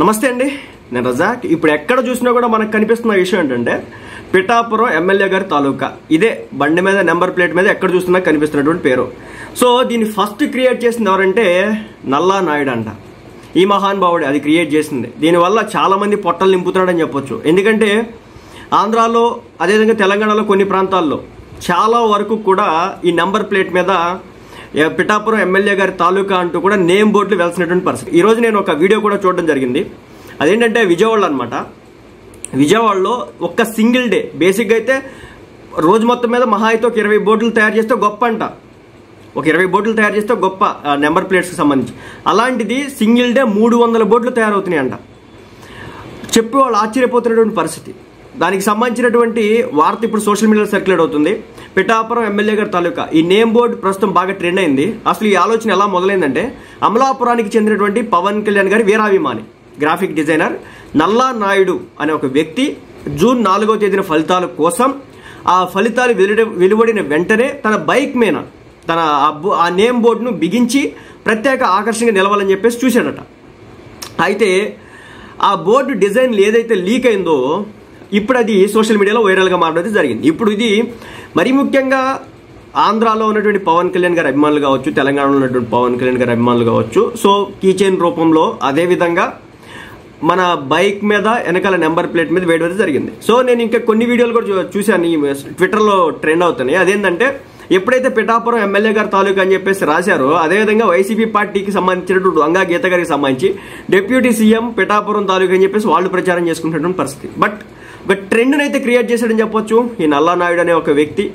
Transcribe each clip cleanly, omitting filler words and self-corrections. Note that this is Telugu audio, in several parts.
నమస్తే అండి, నేను రజాక్. ఇప్పుడు ఎక్కడ చూసినా కూడా మనకు కనిపిస్తున్న విషయం ఏంటంటే పిఠాపురం ఎమ్మెల్యే గారి తాలూకా. ఇదే బండి మీద నెంబర్ ప్లేట్ మీద ఎక్కడ చూసినా కనిపిస్తున్నటువంటి పేరు. సో దీన్ని ఫస్ట్ క్రియేట్ చేసింది ఎవరంటే నల్లా నాయుడు అంట. ఈ మహానుభావుడు అది క్రియేట్ చేసింది. దీనివల్ల చాలా మంది పొట్టలు నింపుతున్నాడని చెప్పొచ్చు. ఎందుకంటే ఆంధ్రాలో అదేవిధంగా తెలంగాణలో కొన్ని ప్రాంతాల్లో చాలా వరకు కూడా ఈ నెంబర్ ప్లేట్ మీద పిఠాపురం ఎమ్మెల్యే గారి తాలూకా అంటూ కూడా నేమ్ బోర్డులు వెళ్తున్నటువంటి పరిస్థితి. ఈరోజు నేను ఒక వీడియో కూడా చూడడం జరిగింది. అదేంటంటే విజయవాడలో అనమాట. విజయవాడలో ఒక్క సింగిల్ డే బేసిక్గా అయితే రోజు మొత్తం మీద మహా అయితే ఒక 20 బోర్డులు తయారు చేస్తే గొప్ప అంట. ఒక 20 బోర్డులు తయారు చేస్తే గొప్ప నెంబర్ ప్లేట్స్కి సంబంధించి. అలాంటిది సింగిల్ డే 300 బోర్డులు తయారవుతున్నాయి అంట. చెప్పి వాళ్ళు ఆశ్చర్యపోతున్నటువంటి పరిస్థితి. దానికి సంబంధించినటువంటి వార్త ఇప్పుడు సోషల్ మీడియాలో సర్క్యులేట్ అవుతుంది. పిఠాపురం ఎమ్మెల్యే గారి తాలూకా ఈ నేమ్ బోర్డు ప్రస్తుతం బాగా ట్రెండ్ అయింది. అసలు ఈ ఆలోచన ఎలా మొదలైందంటే అమలాపురానికి చెందినటువంటి పవన్ కళ్యాణ్ గారి వీరాభిమాని గ్రాఫిక్ డిజైనర్ నల్లా నాయుడు అనే ఒక వ్యక్తి జూన్ 4వ తేదీన ఫలితాల కోసం ఆ ఫలితాలు వెలువడిన వెంటనే తన బైక్ మీద ఆ నేమ్ బోర్డును బిగించి ప్రత్యేక ఆకర్షణగా నిలవాలని చెప్పేసి చూశాడట. అయితే ఆ బోర్డు డిజైన్ ఏదైతే లీక్ అయిందో ఇప్పుడు అది సోషల్ మీడియాలో వైరల్గా మారడం జరిగింది. ఇప్పుడు ఇది మరీ ముఖ్యంగా ఆంధ్రాలో ఉన్నటువంటి పవన్ కళ్యాణ్ గారి అభిమానులు కావచ్చు, తెలంగాణలో ఉన్నటువంటి పవన్ కళ్యాణ్ గారి అభిమానులు కావచ్చు. సో కీచైన్ రూపంలో అదేవిధంగా మన బైక్ మీద వెనకాల నెంబర్ ప్లేట్ మీద వేయడం జరిగింది. సో నేను ఇంకా కొన్ని వీడియోలు కూడా చూశాను, ఈ ట్విట్టర్లో ట్రెండ్ అవుతున్నాయి. అదేంటంటే ఎప్పుడైతే పిఠాపురం ఎమ్మెల్యే గారి తాలూకా అని చెప్పేసి రాశారో అదేవిధంగా వైసీపీ పార్టీకి సంబంధించినటువంటి వంగా గీత గారికి సంబంధించి డిప్యూటీ సీఎం పిఠాపురం తాలూకా అని చెప్పేసి వాళ్ళు ప్రచారం చేసుకుంటున్నటువంటి పరిస్థితి. బట్ ఒక ట్రెండ్ని అయితే క్రియేట్ చేశాడని చెప్పొచ్చు ఈ నల్లా నాయుడు అనే ఒక వ్యక్తి.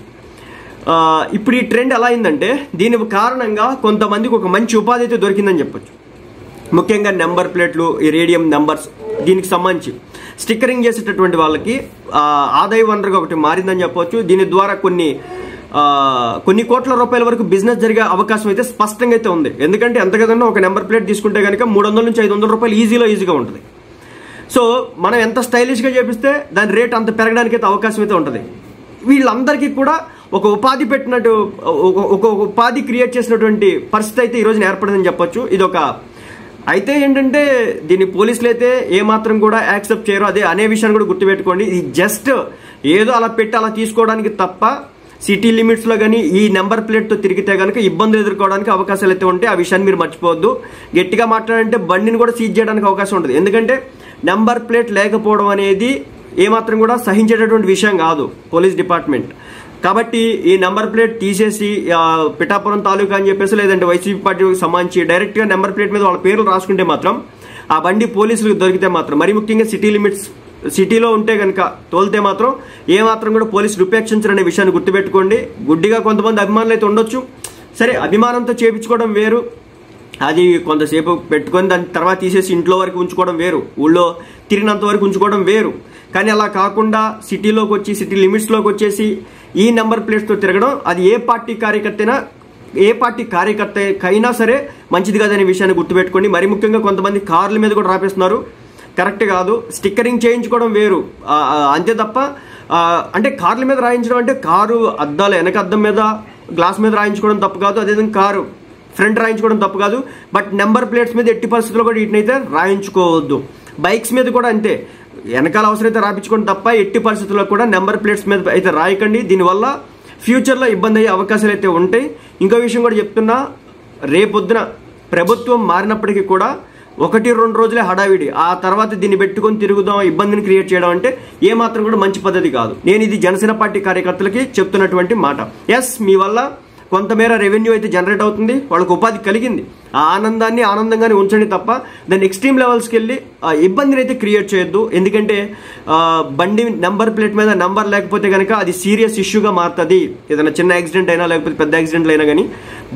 ఇప్పుడు ఈ ట్రెండ్ ఎలా అయిందంటే దీని కారణంగా కొంతమందికి ఒక మంచి ఉపాధి అయితే దొరికిందని చెప్పొచ్చు. ముఖ్యంగా నెంబర్ ప్లేట్లు, ఈ రేడియం నెంబర్స్ దీనికి సంబంధించి స్టిక్కరింగ్ చేసేటటువంటి వాళ్ళకి ఆదాయ వనరుగా ఒకటి మారిందని చెప్పొచ్చు. దీని ద్వారా కొన్ని కోట్ల రూపాయల వరకు బిజినెస్ జరిగే అవకాశం అయితే స్పష్టంగా అయితే ఉంది. ఎందుకంటే ఎంత కదన్నా ఒక నెంబర్ ప్లేట్ తీసుకుంటే కనుక 300 నుంచి 500 రూపాయలు ఈజీగా ఉంటుంది. సో మనం ఎంత స్టైలిష్గా చేపిస్తే దాని రేట్ అంత పెరగడానికి అయితే అవకాశం అయితే ఉంటుంది. వీళ్ళందరికీ కూడా ఒక ఉపాధి పెట్టినట్టు ఒక ఉపాధి క్రియేట్ చేసినటువంటి పరిస్థితి అయితే ఈరోజు ఏర్పడిందని చెప్పొచ్చు. ఇదొక అయితే ఏంటంటే దీన్ని పోలీసులు అయితే ఏమాత్రం కూడా యాక్సెప్ట్ చేయరు అనే విషయాన్ని కూడా గుర్తుపెట్టుకోండి. ఇది జస్ట్ ఏదో అలా పెట్టి అలా తీసుకోవడానికి తప్ప సిటీ లిమిట్స్లో కానీ ఈ నెంబర్ ప్లేట్తో తిరిగితే కనుక ఇబ్బందులు ఎదుర్కోవడానికి అవకాశాలు అయితే ఉంటాయి. ఆ విషయాన్ని మీరు మర్చిపోవద్దు. గట్టిగా మాట్లాడంటే బండిని కూడా సీజ్ చేయడానికి అవకాశం ఉంటుంది. ఎందుకంటే నెంబర్ ప్లేట్ లేకపోవడం అనేది ఏమాత్రం కూడా సహించేటటువంటి విషయం కాదు పోలీస్ డిపార్ట్మెంట్. కాబట్టి ఈ నెంబర్ ప్లేట్ తీసేసి పిఠాపురం తాలూకా అని చెప్పేసి లేదంటే వైసీపీ పార్టీకి సంబంధించి డైరెక్ట్గా నెంబర్ ప్లేట్ మీద వాళ్ళ పేర్లు రాసుకుంటే మాత్రం ఆ బండి పోలీసులకు దొరికితే మాత్రం మరీ ముఖ్యంగా సిటీలో ఉంటే కనుక తోలితే మాత్రం ఏమాత్రం కూడా పోలీసులు ఉపేక్షించరనే విషయాన్ని గుర్తుపెట్టుకోండి. గుడ్డిగా కొంతమంది అభిమానులు అయితే ఉండొచ్చు. సరే, అభిమానంతో చేపించుకోవడం వేరు, అది కొంతసేపు పెట్టుకొని దాని తర్వాత తీసేసి ఇంట్లో వరకు ఉంచుకోవడం వేరు, ఊళ్ళో తిరిగినంత వరకు ఉంచుకోవడం వేరు. కానీ అలా కాకుండా సిటీలోకి వచ్చి సిటీ లిమిట్స్లోకి వచ్చేసి ఈ నెంబర్ ప్లేట్స్తో తిరగడం అది ఏ పార్టీ కార్యకర్తకైనా సరే మంచిది కాదనే విషయాన్ని గుర్తుపెట్టుకోండి. మరి ముఖ్యంగా కొంతమంది కార్ల మీద కూడా రాపేస్తున్నారు. కరెక్ట్ కాదు. స్టిక్కరింగ్ చేయించుకోవడం వేరు, అంతే తప్ప అంటే కార్ల మీద రాయించడం అంటే కారు అద్దాల వెనక అద్దం మీద గ్లాస్ మీద రాయించుకోవడం తప్పు కాదు. అదేవిధంగా కారు ఫ్రంట్ రాయించుకోవడం తప్పు కాదు. బట్ నెంబర్ ప్లేట్స్ మీద ఎట్టి పరిస్థితుల్లో కూడా వీటినైతే రాయించుకోవద్దు. బైక్స్ మీద కూడా అంతే, వెనకాల అవసరమైతే రాయించుకోవడం తప్ప ఎట్టి పరిస్థితుల్లో కూడా నెంబర్ ప్లేట్స్ మీద అయితే రాయకండి. దీనివల్ల ఫ్యూచర్లో ఇబ్బంది అయ్యే అవకాశాలు అయితే ఉంటాయి. ఇంకో విషయం కూడా చెప్తున్నా, రేపొద్దున ప్రభుత్వం మారినప్పటికీ కూడా 1-2 రోజులే హడావిడి, ఆ తర్వాత దీన్ని పెట్టుకొని తిరుగుదాం ఇబ్బందిని క్రియేట్ చేయడం అంటే ఏమాత్రం కూడా మంచి పద్ధతి కాదు. నేను ఇది జనసేన పార్టీ కార్యకర్తలకి చెప్తున్నటువంటి మాట. ఎస్, మీ వల్ల కొంతమేర రెవెన్యూ అయితే జనరేట్ అవుతుంది, వాళ్ళకు ఉపాధి కలిగింది. ఆ ఆనందాన్ని ఆనందంగానే ఉంచండి తప్ప దాన్ని ఎక్స్ట్రీమ్ లెవెల్స్కి వెళ్ళి ఇబ్బందిని అయితే క్రియేట్ చేయొద్దు. ఎందుకంటే బండి నెంబర్ ప్లేట్ మీద నెంబర్ లేకపోతే కనుక అది సీరియస్ ఇష్యూగా మారుతుంది. ఏదైనా చిన్న యాక్సిడెంట్ అయినా లేకపోతే పెద్ద యాక్సిడెంట్లు అయినా కానీ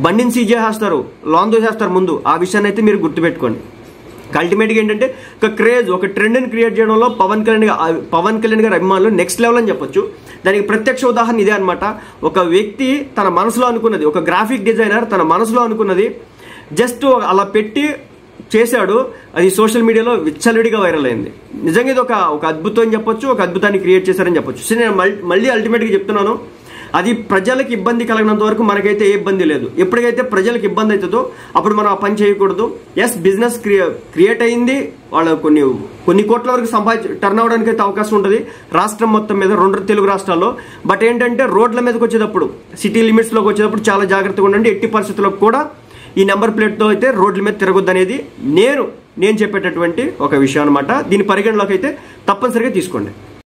బండిని సీజ్ చేసేస్తారు, లాన్ దోసేస్తారు ముందు. ఆ విషయాన్ని అయితే మీరు గుర్తుపెట్టుకోండి. అల్టిమేట్గా ఏంటంటే ఒక క్రేజ్, ఒక ట్రెండ్ని క్రియేట్ చేయడంలో పవన్ కళ్యాణ్ గారి అభిమానులు నెక్స్ట్ లెవెల్ అని చెప్పొచ్చు. దానికి ప్రత్యక్ష ఉదాహరణ ఇదే అనమాట. ఒక వ్యక్తి తన మనసులో అనుకున్నది, ఒక గ్రాఫిక్ డిజైనర్ తన మనసులో అనుకున్నది జస్ట్ అలా పెట్టి చేశాడు. అది సోషల్ మీడియాలో విచ్చలవిడిగా వైరల్ అయింది. నిజంగా ఇది ఒక అద్భుతం అని చెప్పొచ్చు, ఒక అద్భుతాన్ని క్రియేట్ చేశారని చెప్పొచ్చు. సో నేను మళ్ళీ అల్టిమేట్గా చెప్తున్నాను, అది ప్రజలకు ఇబ్బంది కలిగినంత వరకు మనకైతే ఏ ఇబ్బంది లేదు. ఎప్పటికైతే ప్రజలకు ఇబ్బంది అవుతుందో అప్పుడు మనం ఆ పని చేయకూడదు. ఎస్, బిజినెస్ క్రియేట్ అయింది, వాళ్ళు కొన్ని కోట్ల వరకు టర్న్ అవడానికి అయితే అవకాశం ఉంటుంది రాష్ట్రం మొత్తం మీద, 2 తెలుగు రాష్ట్రాల్లో. బట్ ఏంటంటే రోడ్ల మీదకి వచ్చేటప్పుడు, సిటీ లిమిట్స్లోకి వచ్చేటప్పుడు చాలా జాగ్రత్తగా ఉండండి. ఎట్టి పరిస్థితుల్లో కూడా ఈ నెంబర్ ప్లేట్తో అయితే రోడ్ల మీద తిరగొద్దు అనేది నేను చెప్పేటటువంటి ఒక విషయం అనమాట. దీని పరిగణలోకి అయితే తప్పనిసరిగా తీసుకోండి.